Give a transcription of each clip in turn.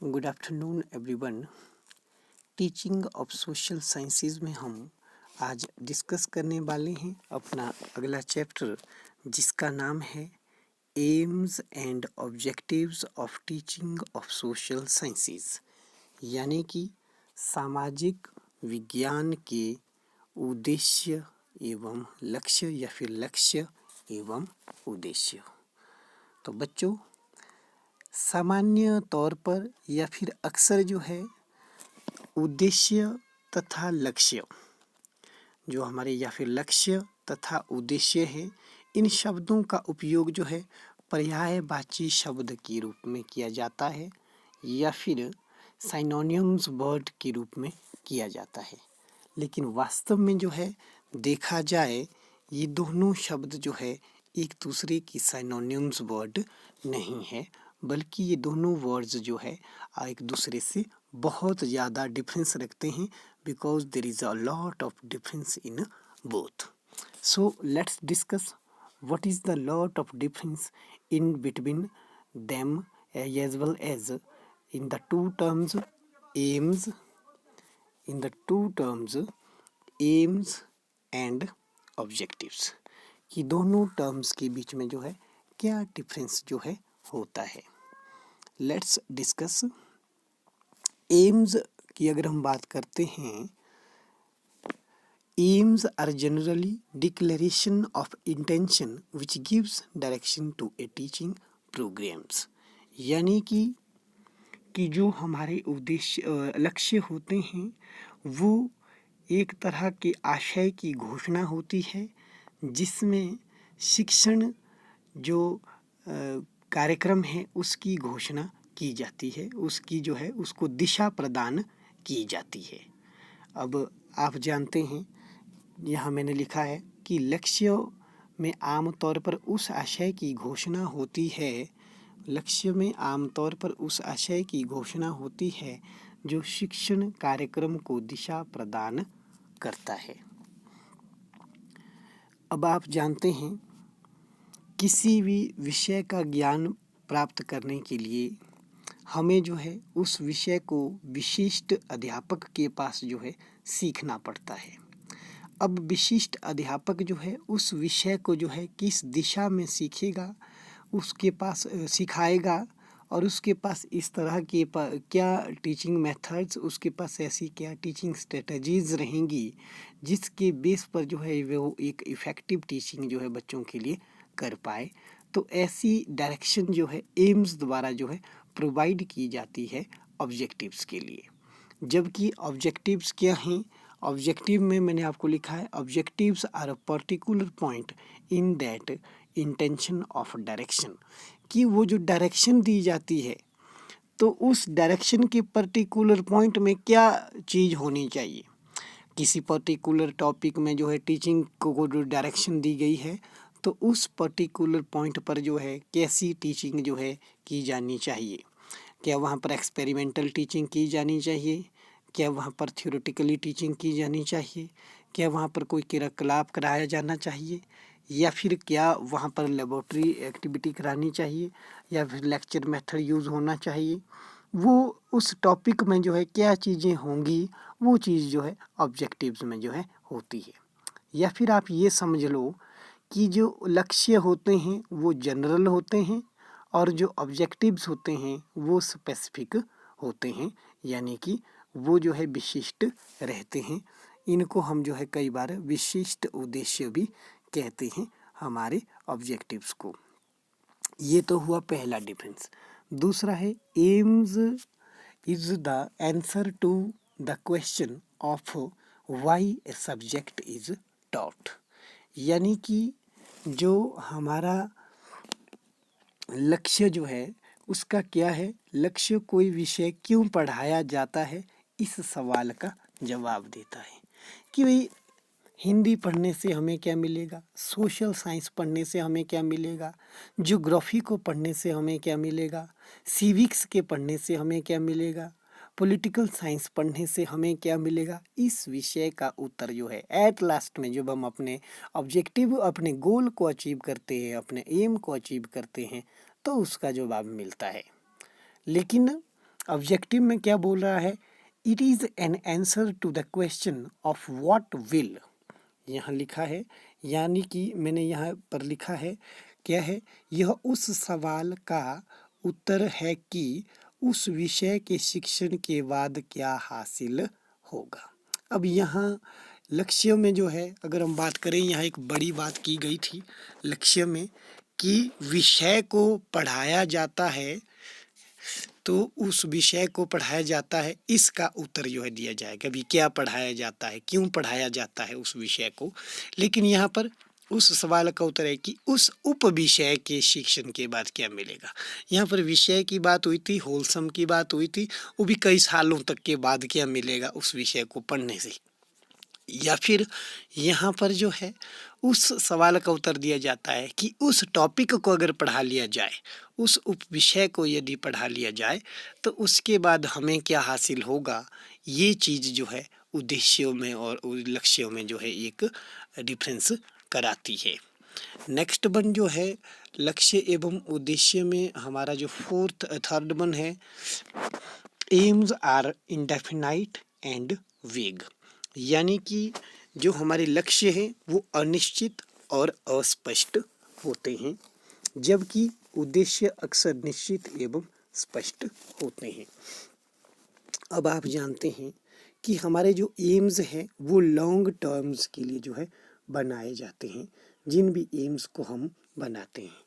Good afternoon everyone. Teaching of social sciences में हम आज डिस्कस करने वाले हैं अपना अगला चैप्टर, जिसका नाम है AIIMS and objectives of teaching of social sciences, यानी कि सामाजिक विज्ञान के उद्देश्य एवं लक्ष्य या फिर लक्ष्य एवं उद्देश्य। तो बच्चों, सामान्य तौर पर या फिर अक्सर जो है उद्देश्य तथा लक्ष्य, जो हमारे या फिर लक्ष्य तथा उद्देश्य है, इन शब्दों का उपयोग जो है पर्यायवाची शब्द के रूप में किया जाता है या फिर साइनोनिम्स वर्ड के रूप में किया जाता है। लेकिन वास्तव में जो है देखा जाए, ये दोनों शब्द जो है एक दूसरे की साइनोनिम्स वर्ड नहीं है, बल्कि ये दोनों वर्ड्स जो है एक दूसरे से बहुत ज़्यादा डिफरेंस रखते हैं, because there is a lot of difference in both. So let's discuss what is the lot of difference in between them, as well as in the two terms aims and objectives, कि दोनों terms के बीच में जो है क्या difference जो है होता है। लेट्स डिस्कस एम्स की अगर हम बात करते हैं, aims are generally declaration of intention which gives direction to a teaching programs, यानी कि जो हमारे उद्देश्य लक्ष्य होते हैं वो एक तरह के आशय की घोषणा होती है, जिसमें शिक्षण जो कार्यक्रम है उसकी घोषणा की जाती है, उसकी जो है उसको दिशा प्रदान की जाती है। अब आप जानते हैं, यहाँ मैंने लिखा है कि लक्ष्य में आमतौर पर उस आशय की घोषणा होती है, लक्ष्य में आमतौर पर उस आशय की घोषणा होती है जो शिक्षण कार्यक्रम को दिशा प्रदान करता है। अब आप जानते हैं, किसी भी विषय का ज्ञान प्राप्त करने के लिए हमें जो है उस विषय को विशिष्ट अध्यापक के पास जो है सीखना पड़ता है। अब विशिष्ट अध्यापक जो है उस विषय को जो है किस दिशा में सीखेगा, उसके पास सिखाएगा, और उसके पास इस तरह के क्या टीचिंग मेथड्स, उसके पास ऐसी क्या टीचिंग स्ट्रेटजीज रहेंगी जिसके बेस पर जो है वो एक इफ़ेक्टिव टीचिंग जो है बच्चों के लिए कर पाए। तो ऐसी डायरेक्शन जो है एम्स द्वारा जो है प्रोवाइड की जाती है ऑब्जेक्टिव्स के लिए। जबकि ऑब्जेक्टिव्स क्या हैं? ऑब्जेक्टिव में मैंने आपको लिखा है, objectives are a particular point in that intention of direction, कि वो जो डायरेक्शन दी जाती है तो उस डायरेक्शन के पर्टिकुलर पॉइंट में क्या चीज़ होनी चाहिए। किसी पर्टिकुलर टॉपिक में जो है टीचिंग को जो डायरेक्शन दी गई है, तो उस पर्टिकुलर पॉइंट पर जो है कैसी टीचिंग जो है की जानी चाहिए। क्या वहाँ पर एक्सपेरिमेंटल टीचिंग की जानी चाहिए, क्या वहाँ पर थ्योरेटिकली टीचिंग की जानी चाहिए, क्या वहाँ पर कोई क्रियाकलाप कराया जाना चाहिए, या फिर क्या वहाँ पर लेबोरेटरी एक्टिविटी करानी चाहिए, या फिर लेक्चर मेथड यूज़ होना चाहिए। वो उस टॉपिक में जो है क्या चीज़ें होंगी, वो चीज़ जो है ऑब्जेक्टिव्स में जो है होती है। या फिर आप ये समझ लो कि जो लक्ष्य होते हैं वो जनरल होते हैं और जो ऑब्जेक्टिव्स होते हैं वो स्पेसिफिक होते हैं, यानी कि वो जो है विशिष्ट रहते हैं। इनको हम जो है कई बार विशिष्ट उद्देश्य भी कहते हैं हमारे ऑब्जेक्टिव्स को। ये तो हुआ पहला डिफरेंस। दूसरा है aims is the answer to the question of why a subject is taught, यानी कि जो हमारा लक्ष्य जो है उसका क्या है, लक्ष्य कोई विषय क्यों पढ़ाया जाता है, इस सवाल का जवाब देता है। कि भाई हिंदी पढ़ने से हमें क्या मिलेगा, सोशल साइंस पढ़ने से हमें क्या मिलेगा, ज्योग्राफी को पढ़ने से हमें क्या मिलेगा, सिविक्स के पढ़ने से हमें क्या मिलेगा, पॉलिटिकल साइंस पढ़ने से हमें क्या मिलेगा। इस विषय का उत्तर जो है एट लास्ट में जब हम अपने ऑब्जेक्टिव, अपने गोल को अचीव करते हैं, अपने एम को अचीव करते हैं, तो उसका जवाब मिलता है। लेकिन ऑब्जेक्टिव में क्या बोल रहा है, it is an answer to the question of what will, यहाँ लिखा है, यानी कि मैंने यहाँ पर लिखा है क्या है, यह उस सवाल का उत्तर है कि उस विषय के शिक्षण के बाद क्या हासिल होगा। अब यहाँ लक्ष्य में जो है, अगर हम बात करें, यहाँ एक बड़ी बात की गई थी लक्ष्य में कि विषय को पढ़ाया जाता है, तो उस विषय को पढ़ाया जाता है, इसका उत्तर जो है दिया जाएगा, अभी क्या पढ़ाया जाता है, क्यों पढ़ाया जाता है उस विषय को। लेकिन यहाँ पर उस सवाल का उत्तर है कि उस उप विषय के शिक्षण के बाद क्या मिलेगा। यहाँ पर विषय की बात हुई थी, होलसम की बात हुई थी, वो भी कई सालों तक के बाद क्या मिलेगा उस विषय को पढ़ने से। या फिर यहाँ पर जो है उस सवाल का उत्तर दिया जाता है कि उस टॉपिक को अगर पढ़ा लिया जाए, उस उप विषय को यदि पढ़ा लिया जाए, तो उसके बाद हमें क्या हासिल होगा। ये चीज़ जो है उद्देश्यों में और लक्ष्यों में जो है एक डिफरेंस कराती है। नेक्स्ट वन जो है लक्ष्य एवं उद्देश्य में हमारा जो थर्ड वन है, एम्स आर इंडेफिनाइट एंड वेग, यानी कि जो हमारे लक्ष्य हैं वो अनिश्चित और अस्पष्ट होते हैं, जबकि उद्देश्य अक्सर निश्चित एवं स्पष्ट होते हैं। अब आप जानते हैं कि हमारे जो एम्स हैं वो लॉन्ग टर्म्स के लिए जो है बनाए जाते हैं, जिन भी एम्स को हम बनाते हैं,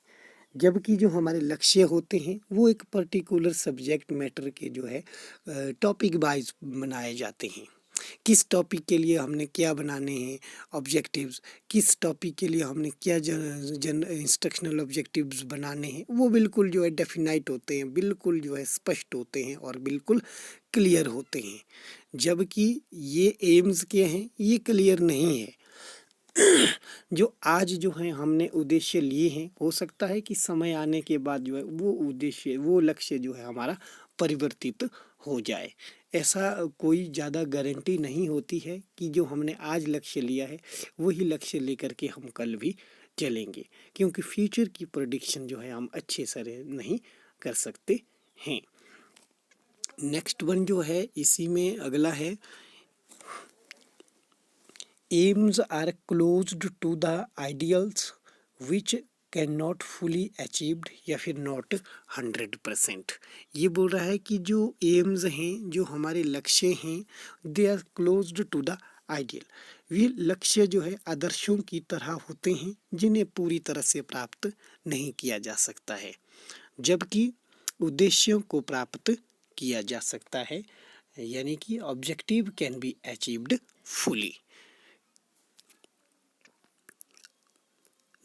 जबकि जो हमारे लक्ष्य होते हैं वो एक पर्टिकुलर सब्जेक्ट मैटर के जो है टॉपिक वाइज बनाए जाते हैं। किस टॉपिक के लिए हमने क्या बनाने हैं ऑब्जेक्टिव्स, किस टॉपिक के लिए हमने क्या जन इंस्ट्रक्शनल ऑब्जेक्टिव्स बनाने हैं, वो बिल्कुल जो है डेफिनाइट होते हैं, बिल्कुल जो है स्पष्ट होते हैं और बिल्कुल क्लियर होते हैं। जबकि ये एम्स के हैं ये क्लियर नहीं है। जो आज जो है हमने उद्देश्य लिए हैं, हो सकता है कि समय आने के बाद जो है वो उद्देश्य, वो लक्ष्य जो है हमारा परिवर्तित हो जाए। ऐसा कोई ज़्यादा गारंटी नहीं होती है कि जो हमने आज लक्ष्य लिया है वही लक्ष्य लेकर के हम कल भी चलेंगे, क्योंकि फ्यूचर की प्रेडिक्शन जो है हम अच्छे से नहीं कर सकते हैं। नेक्स्ट वन जो है इसी में अगला है, aims are closed to the ideals which can not fully achieved, या फिर नॉट 100%। ये बोल रहा है कि जो एम्स हैं, जो हमारे लक्ष्य हैं, they are closed to the ideal. ये लक्ष्य जो है आदर्शों की तरह होते हैं जिन्हें पूरी तरह से प्राप्त नहीं किया जा सकता है, जबकि उद्देश्यों को प्राप्त किया जा सकता है, यानी कि objective can be achieved fully.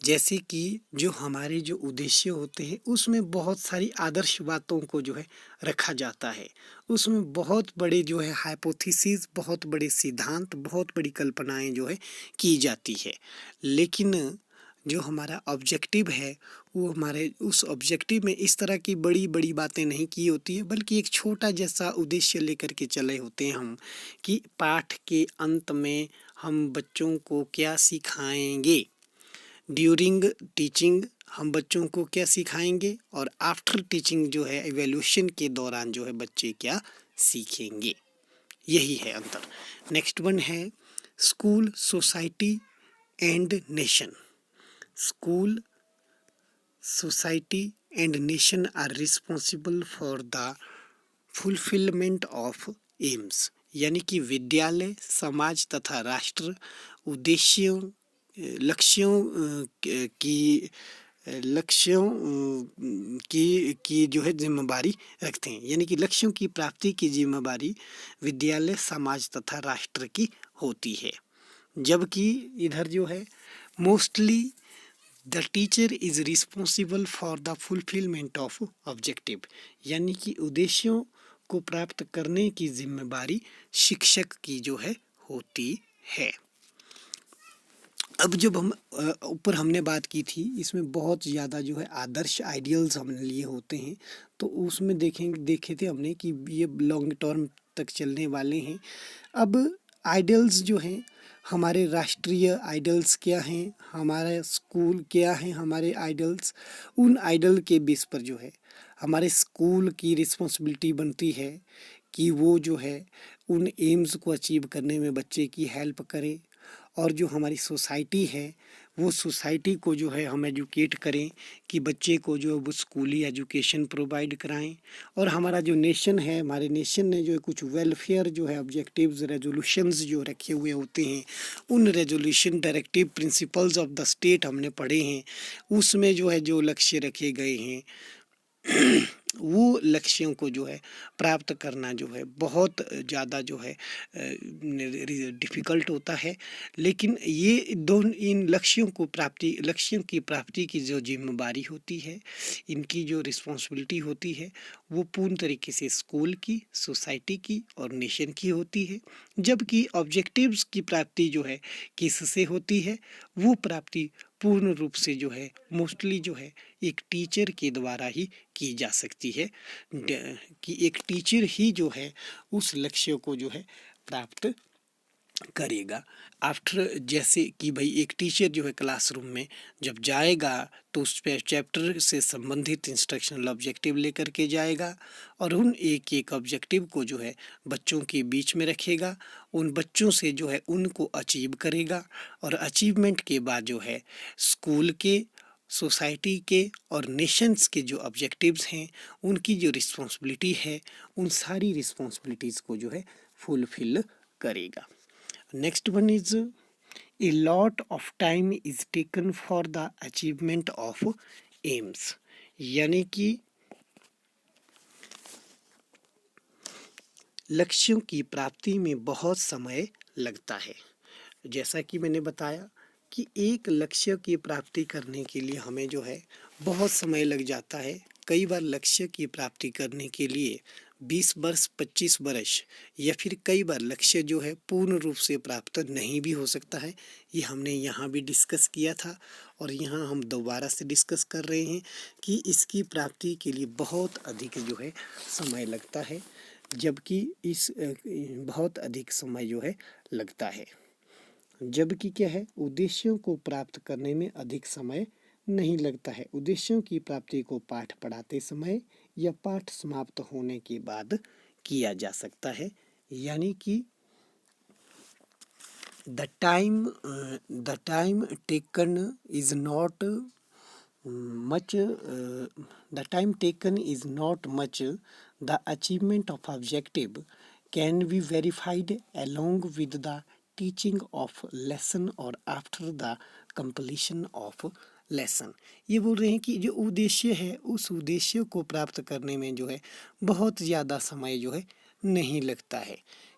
जैसे कि जो हमारे जो उद्देश्य होते हैं उसमें बहुत सारी आदर्श बातों को जो है रखा जाता है, उसमें बहुत बड़े जो है हाइपोथेसिस, बहुत बड़े सिद्धांत, बहुत बड़ी कल्पनाएं जो है की जाती है। लेकिन जो हमारा ऑब्जेक्टिव है वो हमारे उस ऑब्जेक्टिव में इस तरह की बड़ी बड़ी बातें नहीं की होती है, बल्कि एक छोटा जैसा उद्देश्य लेकर के चले होते हैं हम, कि पाठ के अंत में हम बच्चों को क्या सिखाएंगे, ड्यूरिंग टीचिंग हम बच्चों को क्या सिखाएंगे, और आफ्टर टीचिंग जो है इवैल्यूएशन के दौरान जो है बच्चे क्या सीखेंगे, यही है अंतर। नेक्स्ट वन है school, society and nation. School, society and nation are responsible for the fulfilment of aims, यानी कि विद्यालय, समाज तथा राष्ट्र उद्देश्यों लक्ष्यों की जो है जिम्मेदारी रखते हैं, यानी कि लक्ष्यों की प्राप्ति की जिम्मेदारी विद्यालय, समाज तथा राष्ट्र की होती है। जबकि इधर जो है mostly the teacher is responsible for the fulfilment of objective, यानी कि उद्देश्यों को प्राप्त करने की जिम्मेदारी शिक्षक की जो है होती है। अब जब हम ऊपर हमने बात की थी, इसमें बहुत ज़्यादा जो है आदर्श आइडियल्स हमने लिए होते हैं, तो उसमें देखे थे हमने कि ये लॉन्ग टर्म तक चलने वाले हैं। अब आइडियल्स जो हैं, हमारे राष्ट्रीय आइडल्स क्या हैं, हमारा स्कूल क्या है, हमारे आइडल्स, उन आइडल के बेस पर जो है हमारे स्कूल की रिस्पॉन्सिबिलिटी बनती है कि वो जो है उन एम्स को अचीव करने में बच्चे की हेल्प करे, और जो हमारी सोसाइटी है वो सोसाइटी को जो है हम एजुकेट करें कि बच्चे को जो है वो स्कूली एजुकेशन प्रोवाइड कराएं। और हमारा जो नेशन है, हमारे नेशन ने जो है कुछ वेलफेयर जो है ऑब्जेक्टिव्स रेजोल्यूशंस जो रखे हुए होते हैं, उन resolution directive principles of the state हमने पढ़े हैं। उसमें जो है जो लक्ष्य रखे गए हैं वो लक्ष्यों को जो है प्राप्त करना जो है बहुत ज़्यादा जो है डिफ़िकल्ट होता है। लेकिन ये दोनों इन लक्ष्यों की प्राप्ति की जो जिम्मेदारी होती है, इनकी जो रिस्पॉन्सिबिलिटी होती है, वो पूर्ण तरीके से स्कूल की, सोसाइटी की और नेशन की होती है। जबकि ऑब्जेक्टिव्स की प्राप्ति जो है किससे होती है, वो प्राप्ति पूर्ण रूप से जो है मोस्टली जो है एक टीचर के द्वारा ही की जा सकती है, कि एक टीचर ही जो है उस लक्ष्य को जो है प्राप्त करेगा। आफ्टर जैसे कि भाई एक टीचर जो है क्लासरूम में जब जाएगा तो उस चैप्टर से संबंधित इंस्ट्रक्शनल ऑब्जेक्टिव लेकर के जाएगा, और उन एक एक ऑब्जेक्टिव को जो है बच्चों के बीच में रखेगा, उन बच्चों से जो है उनको अचीव करेगा, और अचीवमेंट के बाद जो है स्कूल के, सोसाइटी के और नेशंस के जो ऑब्जेक्टिव्स हैं, उनकी जो रिस्पॉन्सिबिलिटी है, उन सारी रिस्पॉन्सिबिलिटीज़ को जो है फुलफिल करेगा। Next one is a lot of time is taken for the achievement of aims, यानी कि लक्ष्यों की प्राप्ति में बहुत समय लगता है। जैसा कि मैंने बताया कि एक लक्ष्य की प्राप्ति करने के लिए हमें जो है बहुत समय लग जाता है। कई बार लक्ष्य की प्राप्ति करने के लिए 20 वर्ष, 25 वर्ष, या फिर कई बार लक्ष्य जो है पूर्ण रूप से प्राप्त नहीं भी हो सकता है। ये हमने यहाँ भी डिस्कस किया था, और यहाँ हम दोबारा से डिस्कस कर रहे हैं कि इसकी प्राप्ति के लिए बहुत अधिक जो है समय लगता है, जबकि इस बहुत अधिक समय जो है लगता है। जबकि क्या है, उद्देश्यों को प्राप्त करने में अधिक समय नहीं लगता है। उद्देश्यों की प्राप्ति को पाठ पढ़ाते समय या पाठ समाप्त होने के बाद किया जा सकता है। यानी कि the time taken is not much the time taken is not much. The achievement of objective can be verified along with the teaching of lesson or after the completion of lesson। ये बोल रहे हैं कि जो उद्देश्य है उस उद्देश्य को प्राप्त करने में जो है बहुत ज़्यादा समय जो है नहीं लगता है,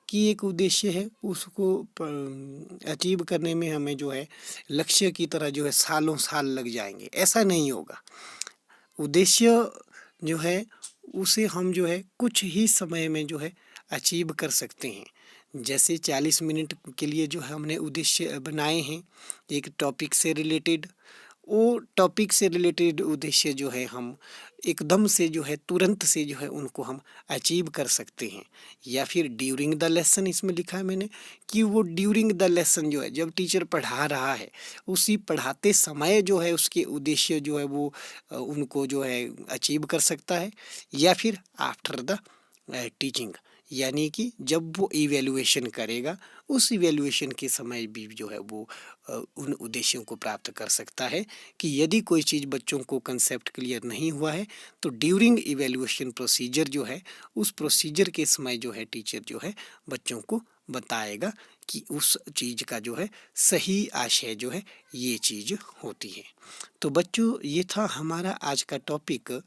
कि एक उद्देश्य है उसको अचीव करने में हमें जो है लक्ष्य की तरह जो है सालों साल लग जाएंगे, ऐसा नहीं होगा। उद्देश्य जो है उसे हम जो है कुछ ही समय में जो है अचीव कर सकते हैं। जैसे 40 मिनट के लिए जो है हमने उद्देश्य बनाए हैं एक टॉपिक से रिलेटेड, वो टॉपिक से रिलेटेड उद्देश्य जो है हम एकदम से जो है तुरंत से जो है उनको हम अचीव कर सकते हैं। या फिर ड्यूरिंग द लेसन, इसमें लिखा है मैंने कि वो ड्यूरिंग द लेसन जो है जब टीचर पढ़ा रहा है उसी पढ़ाते समय जो है उसके उद्देश्य जो है वो उनको जो है अचीव कर सकता है। या फिर आफ्टर द टीचिंग, यानी कि जब वो इवैल्यूएशन करेगा उस इवैल्यूएशन के समय भी जो है वो उन उद्देश्यों को प्राप्त कर सकता है। कि यदि कोई चीज़ बच्चों को कंसेप्ट क्लियर नहीं हुआ है तो ड्यूरिंग इवैल्यूएशन प्रोसीजर जो है उस प्रोसीजर के समय जो है टीचर जो है बच्चों को बताएगा कि उस चीज़ का जो है सही आशय जो है ये चीज़ होती है। तो बच्चों ये था हमारा आज का topic,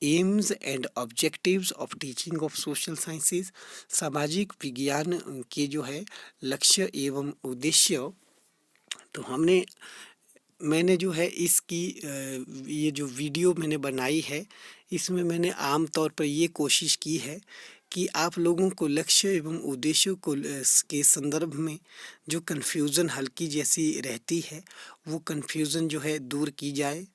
AIIMS and objectives of teaching of social sciences, सामाजिक विज्ञान के जो है लक्ष्य एवं उद्देश्य। तो मैंने जो है इसकी ये जो वीडियो मैंने बनाई है इसमें मैंने आम तौर पर ये कोशिश की है कि आप लोगों को लक्ष्य एवं उद्देश्यों को के संदर्भ में जो कन्फ्यूज़न हल्की जैसी रहती है वो कन्फ्यूज़न जो है दूर की जाए।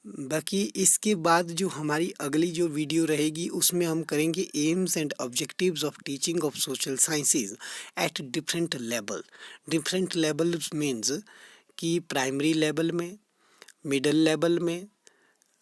बाकी इसके बाद जो हमारी अगली जो वीडियो रहेगी उसमें हम करेंगे AIIMS and objectives of teaching of social sciences at different level. Different levels means कि प्राइमरी लेवल में, मिडिल लेवल में,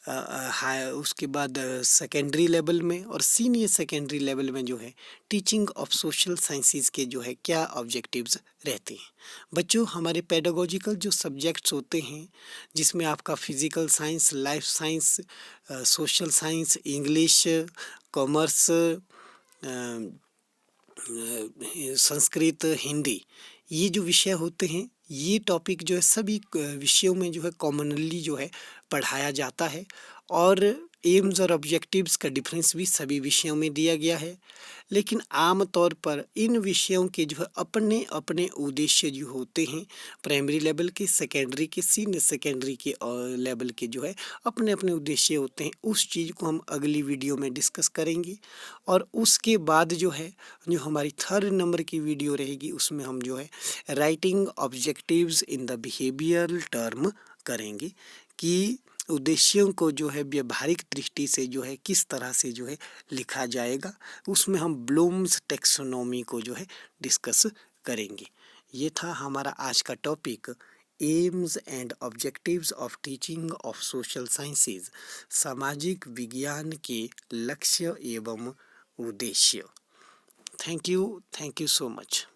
हाई, उसके बाद सेकेंडरी लेवल में और सीनियर सेकेंडरी लेवल में जो है टीचिंग ऑफ सोशल साइंसेज के जो है क्या ऑब्जेक्टिव्स रहते हैं। बच्चों, हमारे पेडागोजिकल जो सब्जेक्ट्स होते हैं जिसमें आपका physical science, life science, social science, English, commerce, Sanskrit, Hindi, ये जो विषय होते हैं, ये टॉपिक जो है सभी विषयों में जो है कॉमनली जो है पढ़ाया जाता है और एम्स और ऑब्जेक्टिव्स का डिफरेंस भी सभी विषयों में दिया गया है। लेकिन आम तौर पर इन विषयों के जो है अपने अपने उद्देश्य जो होते हैं, प्राइमरी लेवल के, सेकेंडरी के, सीनियर सेकेंडरी के और लेवल के जो है अपने अपने उद्देश्य होते हैं। उस चीज़ को हम अगली वीडियो में डिस्कस करेंगे और उसके बाद जो है जो हमारी 3rd नंबर की वीडियो रहेगी उसमें हम जो है writing objectives in the behavioural term करेंगे कि उद्देश्यों को जो है व्यवहारिक दृष्टि से जो है किस तरह से जो है लिखा जाएगा। उसमें हम ब्लूम्स टैक्सोनॉमी को जो है डिस्कस करेंगे। ये था हमारा आज का topic, AIIMS and objectives of teaching of social sciences, सामाजिक विज्ञान के लक्ष्य एवं उद्देश्य। Thank you so much.